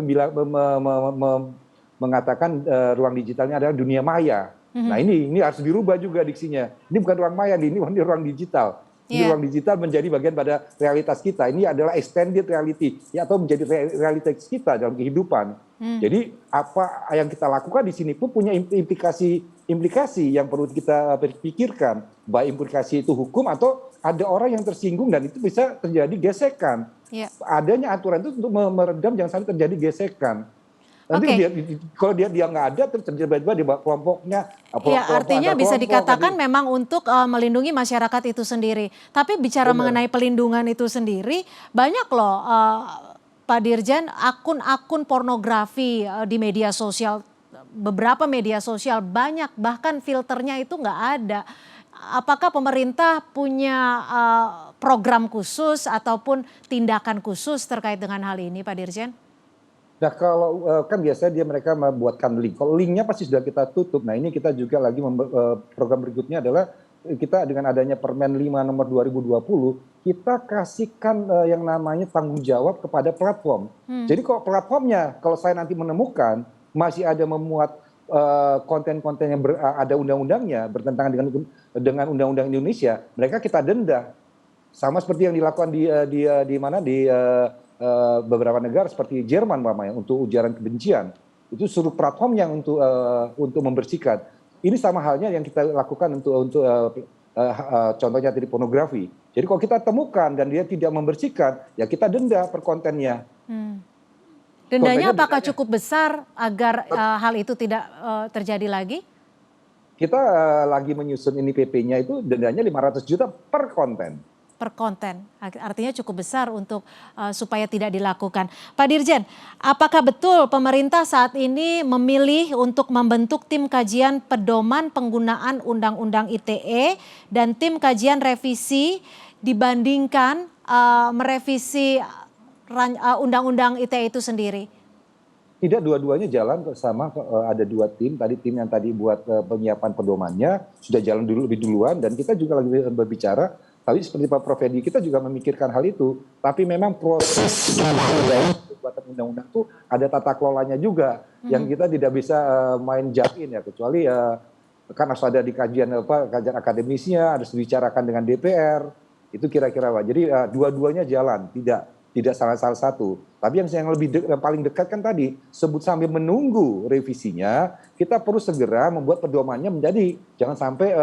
C: mengatakan ruang digitalnya adalah dunia maya. Nah, ini harus dirubah juga diksinya. Ini bukan ruang maya, ini ruang digital. Ini ruang digital menjadi bagian pada realitas kita. Ini adalah extended reality, atau menjadi realitas kita dalam kehidupan. Jadi apa yang kita lakukan di sini pun punya implikasi yang perlu kita pikirkan. Baik implikasi itu hukum atau ada orang yang tersinggung dan itu bisa terjadi gesekan. Adanya aturan itu untuk meredam jangan sampai terjadi gesekan. Nanti kalau dia nggak ada, terus tiba-tiba di kelompoknya.
A: Artinya bisa dikatakan memang untuk melindungi masyarakat itu sendiri. Tapi bicara mengenai pelindungan itu sendiri, banyak loh Pak Dirjen akun-akun pornografi di media sosial. Beberapa media sosial banyak, bahkan filternya itu nggak ada. Apakah pemerintah punya program khusus ataupun tindakan khusus terkait dengan hal ini, Pak Dirjen?
C: Nah, kalau kan biasanya mereka membuatkan link. Kalau linknya pasti sudah kita tutup. Nah, ini kita juga lagi program berikutnya adalah kita dengan adanya Permen 5 nomor 2020, kita kasihkan yang namanya tanggung jawab kepada platform. Jadi kalau platformnya, kalau saya nanti menemukan masih ada memuat konten-konten yang ada undang-undangnya, bertentangan dengan undang-undang Indonesia, mereka kita denda. Sama seperti yang dilakukan di beberapa negara seperti Jerman untuk ujaran kebencian, itu suruh platformnya untuk membersihkan. Ini sama halnya yang kita lakukan untuk contohnya tadi pornografi. Jadi kalau kita temukan dan dia tidak membersihkan, ya kita denda per kontennya.
A: Dendanya apakah cukup besar agar hal itu tidak terjadi lagi?
C: Kita lagi menyusun ini PP-nya, itu dendanya 500 juta per konten.
A: Per konten, artinya cukup besar untuk supaya tidak dilakukan. Pak Dirjen, apakah betul pemerintah saat ini memilih untuk membentuk tim kajian pedoman penggunaan Undang-Undang ITE dan tim kajian revisi dibandingkan merevisi Undang-Undang ITE itu sendiri?
C: Tidak, dua-duanya jalan bersama. Ada dua tim. Tadi tim yang tadi buat penyiapan pedomannya sudah jalan lebih duluan, dan kita juga lagi berbicara. Tapi seperti Pak Prof Edi, kita juga memikirkan hal itu. Tapi memang proses pembuatan undang-undang itu ada tata kelolanya juga, yang kita tidak bisa main jamin ya, kecuali kan harus ada di kajian akademisnya, harus dibicarakan dengan DPR. Itu kira-kira Pak. Jadi dua-duanya jalan, tidak. tidak salah satu. Tapi yang yang paling dekat kan tadi sebut sambil menunggu revisinya, kita perlu segera membuat pedomannya menjadi jangan sampai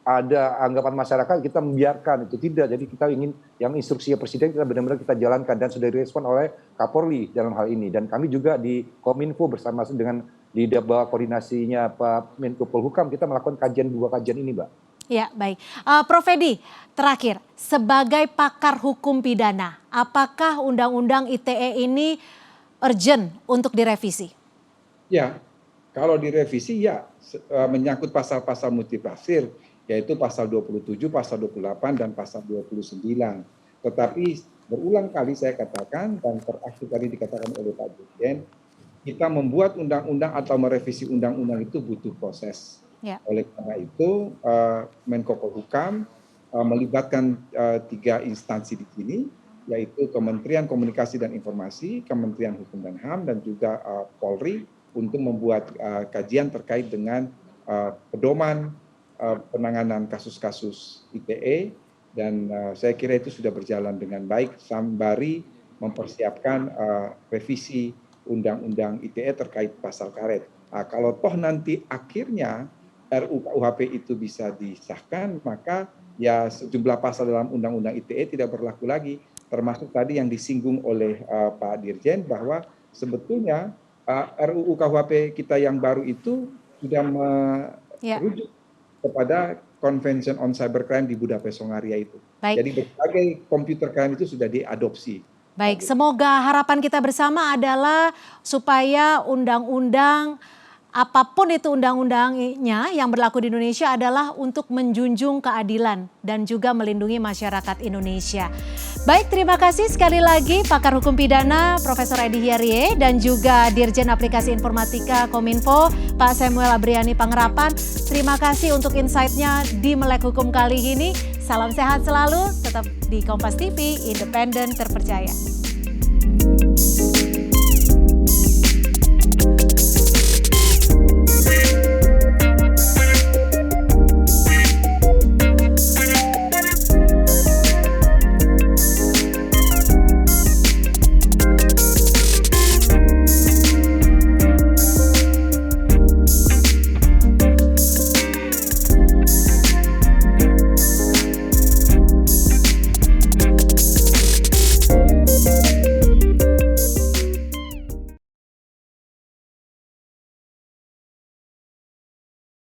C: ada anggapan masyarakat kita membiarkan itu tidak. Jadi kita ingin yang instruksi Presiden kita benar-benar kita jalankan dan sudah direspon oleh Kapolri dalam hal ini. Dan kami juga di Kominfo bersama dengan di bawah koordinasinya Pak Menko Polhukam kita melakukan dua kajian ini, Mbak.
A: Ya, baik. Prof. Edi, terakhir, sebagai pakar hukum pidana, apakah Undang-Undang ITE ini urgent untuk direvisi?
B: Ya, kalau direvisi ya menyangkut pasal-pasal multitafsir, yaitu pasal 27, pasal 28, dan pasal 29. Tetapi berulang kali saya katakan, dan terakhir tadi dikatakan oleh Pak Dirjen, kita membuat undang-undang atau merevisi undang-undang itu butuh proses. Ya. Oleh karena itu, Menko Polhukam melibatkan 3 instansi di sini, yaitu Kementerian Komunikasi dan Informasi, Kementerian Hukum dan HAM, dan juga Polri, untuk membuat kajian terkait dengan pedoman penanganan kasus-kasus ITE, dan saya kira itu sudah berjalan dengan baik sembari mempersiapkan revisi Undang-Undang ITE terkait pasal karet. Nah, kalau toh nanti akhirnya RUU KUHP itu bisa disahkan, maka ya sejumlah pasal dalam Undang-Undang ITE tidak berlaku lagi, termasuk tadi yang disinggung oleh Pak Dirjen bahwa sebetulnya RUU KUHP kita yang baru itu sudah merujuk kepada Convention on Cybercrime di Budapest, Hongaria itu. Baik. Jadi berbagai computer crime itu sudah diadopsi.
A: Baik, semoga harapan kita bersama adalah supaya undang-undang apapun itu undang-undangnya yang berlaku di Indonesia adalah untuk menjunjung keadilan dan juga melindungi masyarakat Indonesia. Baik, terima kasih sekali lagi pakar hukum pidana Profesor Edi Hiarie dan juga Dirjen Aplikasi Informatika Kominfo Pak Samuel Abriani Pangerapan. Terima kasih untuk insight-nya di Melek Hukum kali ini. Salam sehat selalu, tetap di Kompas TV, independen, terpercaya.